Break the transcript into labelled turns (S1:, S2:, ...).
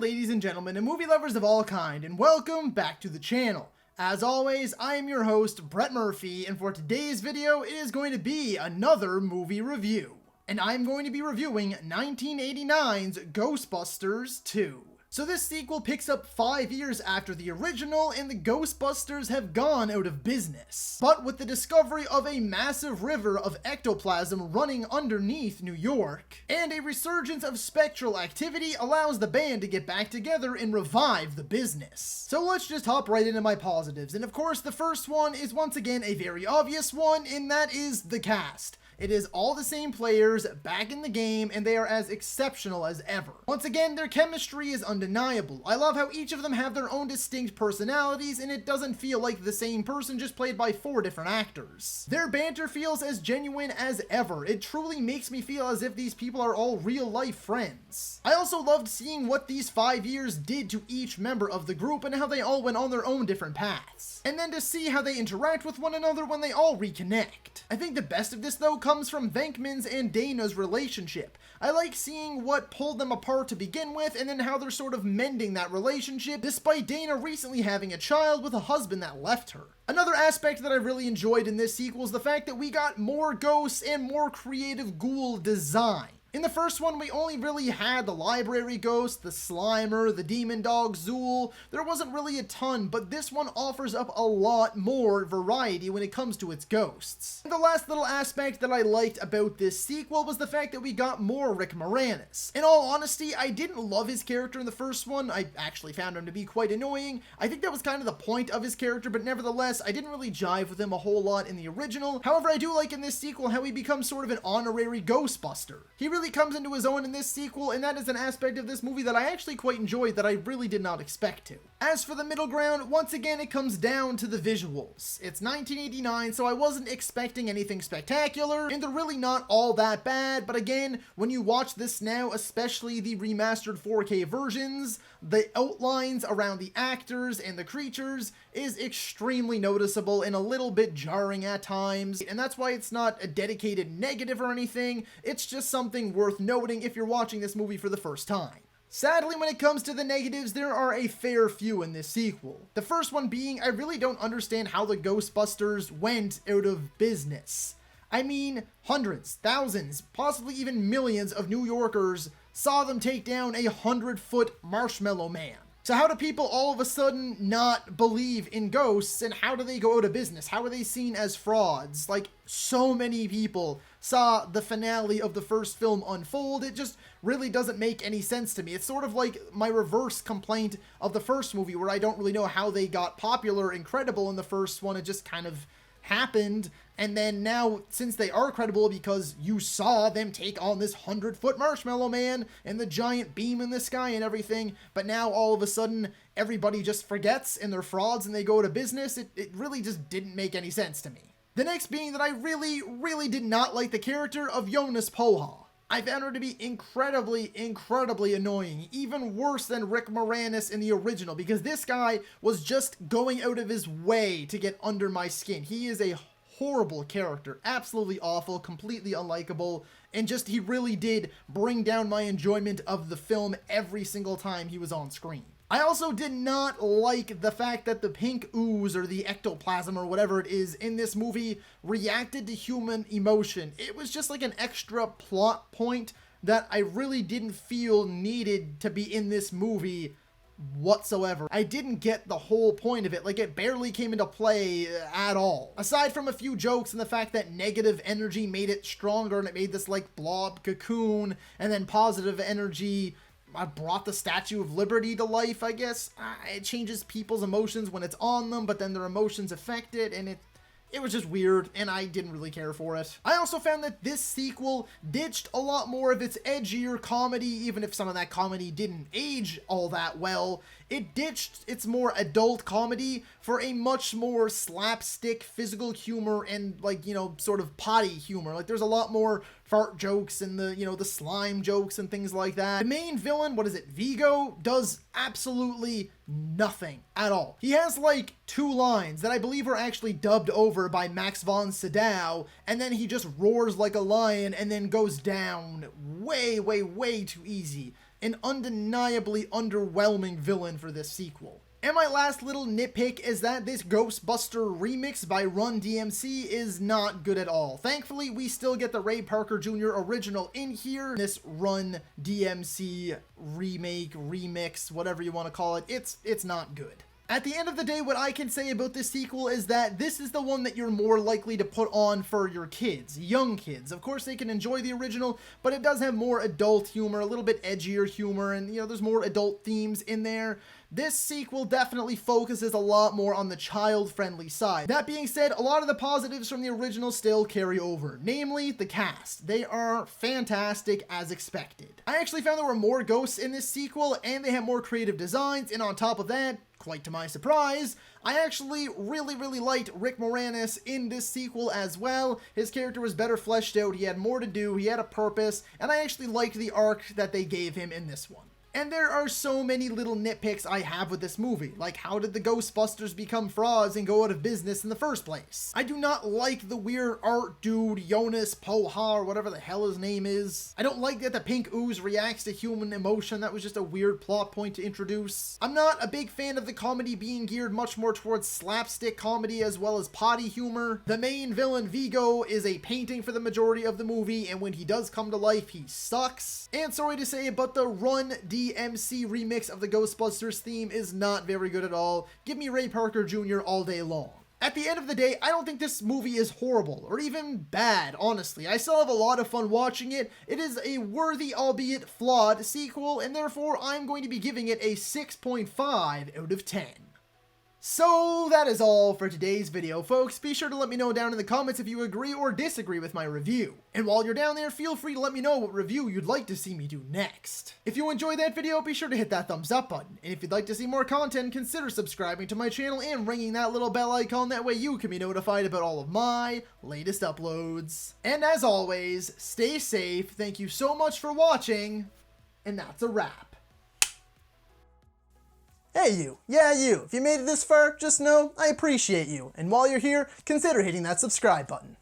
S1: ladies and gentlemen, and movie lovers of all kind, and welcome back to the channel. As always, I am your host, Brett Murphy, and for today's video, it is going to be another movie review. And I'm going to be reviewing 1989's Ghostbusters 2. So this sequel picks up 5 years after the original, and the Ghostbusters have gone out of business. But with the discovery of a massive river of ectoplasm running underneath New York, and a resurgence of spectral activity allows the band to get back together and revive the business. So let's just hop right into my positives, and of course the first one is once again a very obvious one, and that is the cast. It is all the same players back in the game, and they are as exceptional as ever. Once again, their chemistry is undeniable. I love how each of them have their own distinct personalities, and it doesn't feel like the same person just played by 4 different actors. Their banter feels as genuine as ever. It truly makes me feel as if these people are all real-life friends. I also loved seeing what these 5 years did to each member of the group and how they all went on their own different paths. And then to see how they interact with one another when they all reconnect. I think the best of this, though, comes from Venkman's and Dana's relationship. I like seeing what pulled them apart to begin with, and then how they're sort of mending that relationship, despite Dana recently having a child with a husband that left her. Another aspect that I really enjoyed in this sequel is the fact that we got more ghosts and more creative ghoul design. In the first one, we only really had the library ghost, the Slimer, the demon dog Zool. There wasn't really a ton, but this one offers up a lot more variety when it comes to its ghosts. And the last little aspect that I liked about this sequel was the fact that we got more Rick Moranis. In all honesty, I didn't love his character in the first one. I actually found him to be quite annoying. I think that was kind of the point of his character, but nevertheless, I didn't really jive with him a whole lot in the original. However, I do like in this sequel how he becomes sort of an honorary Ghostbuster. He really comes into his own in this sequel, and that is an aspect of this movie that I actually quite enjoyed that I really did not expect to. As for the middle ground, once again it comes down to the visuals. It's 1989, so I wasn't expecting anything spectacular, and they're really not all that bad, but again, when you watch this now, especially the remastered 4K versions, the outlines around the actors and the creatures is extremely noticeable and a little bit jarring at times, and that's why it's not a dedicated negative or anything. It's just something worth noting if you're watching this movie for the first time. Sadly, when it comes to the negatives, there are a fair few in this sequel. The first one being, I really don't understand how the Ghostbusters went out of business. I mean, hundreds, thousands, possibly even millions of New Yorkers saw them take down a 100-foot marshmallow man. So how do people all of a sudden not believe in ghosts, and how do they go out of business? How are they seen as frauds? Like, so many people saw the finale of the first film unfold. It just really doesn't make any sense to me. It's sort of like my reverse complaint of the first movie, where I don't really know how they got popular and credible in the first one. It just kind of happened, and then now, since they are credible because you saw them take on this 100-foot marshmallow man and the giant beam in the sky and everything, but now all of a sudden everybody just forgets and they're frauds and they go to business, it really just didn't make any sense to me. The next being that I really did not like the character of Jonas Poha. I found her to be incredibly annoying, even worse than Rick Moranis in the original, because this guy was just going out of his way to get under my skin. He is a horrible character, absolutely awful, completely unlikable, and just he really did bring down my enjoyment of the film every single time he was on screen. I also did not like the fact that the pink ooze, or the ectoplasm, or whatever it is in this movie, reacted to human emotion. It was just like an extra plot point that I really didn't feel needed to be in this movie whatsoever. I didn't get the whole point of it. Like, it barely came into play at all. Aside from a few jokes and the fact that negative energy made it stronger and it made this like blob cocoon, and then positive energy brought the Statue of Liberty to life, I guess. It changes people's emotions when it's on them, but then their emotions affect it, and it was just weird, and I didn't really care for it. I also found that this sequel ditched a lot more of its edgier comedy, even if some of that comedy didn't age all that well. It ditched its more adult comedy for a much more slapstick physical humor and, like, you know, sort of potty humor. Like, there's a lot more fart jokes and the, you know, the slime jokes and things like that. The main villain, what is it, Vigo, does absolutely nothing at all. He has like 2 lines that I believe are actually dubbed over by Max von Sydow, and then he just roars like a lion and then goes down way too easy. an undeniably underwhelming villain for this sequel. And my last little nitpick is that this Ghostbuster remix by Run Dmc is not good at all. Thankfully, we still get the Ray Parker Jr. original in here. This Run Dmc remake, remix, whatever you want to call it, it's not good. At the end of the day, what I can say about this sequel is that this is the one that you're more likely to put on for your kids, young kids. Of course, they can enjoy the original, but it does have more adult humor, a little bit edgier humor, and, there's more adult themes in there. This sequel definitely focuses a lot more on the child-friendly side. That being said, a lot of the positives from the original still carry over, namely the cast. They are fantastic as expected. I actually found there were more ghosts in this sequel, and they have more creative designs, and on top of that, quite to my surprise, I actually really liked Rick Moranis in this sequel as well. His character was better fleshed out, he had more to do, he had a purpose, and I actually liked the arc that they gave him in this one. And there are so many little nitpicks I have with this movie, like how did the Ghostbusters become frauds and go out of business in the first place? I do not like the weird art dude, Jonas Poha, or whatever the hell his name is. I don't like that the pink ooze reacts to human emotion. That was just a weird plot point to introduce. I'm not a big fan of the comedy being geared much more towards slapstick comedy as well as potty humor. The main villain, Vigo, is a painting for the majority of the movie, and when he does come to life, he sucks. And sorry to say, but the Run Dmc remix of the Ghostbusters theme is not very good at all. Give me Ray Parker Jr. all day long. At the end of the day, I don't think this movie is horrible, or even bad, honestly. I still have a lot of fun watching it. It is a worthy, albeit flawed, sequel, and therefore I'm going to be giving it a 6.5 out of 10. So that is all for today's video, folks. Be sure to let me know down in the comments if you agree or disagree with my review. And while you're down there, feel free to let me know what review you'd like to see me do next. If you enjoyed that video, be sure to hit that thumbs up button. And if you'd like to see more content, consider subscribing to my channel and ringing that little bell icon. That way you can be notified about all of my latest uploads. And as always, stay safe. Thank you so much for watching. And that's a wrap. Hey you, yeah you, if you made it this far, just know I appreciate you, and while you're here, consider hitting that subscribe button.